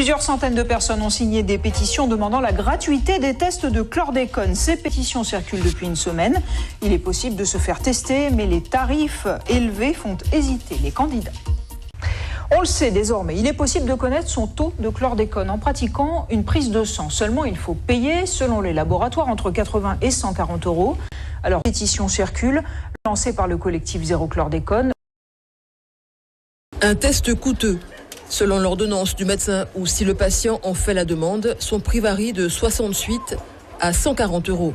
Plusieurs centaines de personnes ont signé des pétitions demandant la gratuité des tests de chlordécone. Ces pétitions circulent depuis une semaine. Il est possible de se faire tester, mais les tarifs élevés font hésiter les candidats. On le sait désormais, il est possible de connaître son taux de chlordécone en pratiquant une prise de sang. Seulement, il faut payer, selon les laboratoires, entre 80 et 140 €. Alors, pétition circule, lancée par le collectif Zéro Chlordécone. Un test coûteux. Selon l'ordonnance du médecin ou si le patient en fait la demande, son prix varie de 68 à 140 €.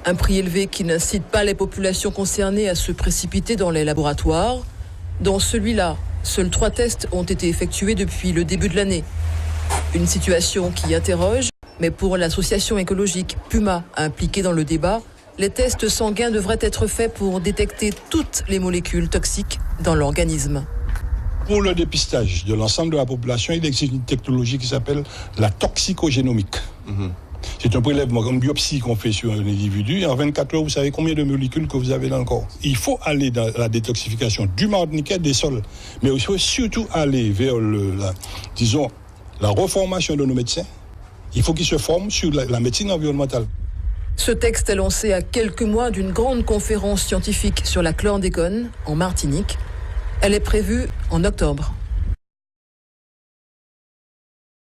Un prix élevé qui n'incite pas les populations concernées à se précipiter dans les laboratoires. Dans celui-là, seuls 3 tests ont été effectués depuis le début de l'année. Une situation qui interroge, mais pour l'association écologique Puma impliquée dans le débat, les tests sanguins devraient être faits pour détecter toutes les molécules toxiques dans l'organisme. Pour le dépistage de l'ensemble de la population, il existe une technologie qui s'appelle la toxicogénomique. C'est un prélèvement, une biopsie qu'on fait sur un individu. Et en 24 heures, vous savez combien de molécules que vous avez dans le corps. Il faut aller dans la détoxification du martiniquais, des sols. Mais il faut surtout aller vers la reformation de nos médecins. Il faut qu'ils se forment sur la médecine environnementale. Ce texte est lancé à quelques mois d'une grande conférence scientifique sur la chlordécone en Martinique. Elle est prévue en octobre.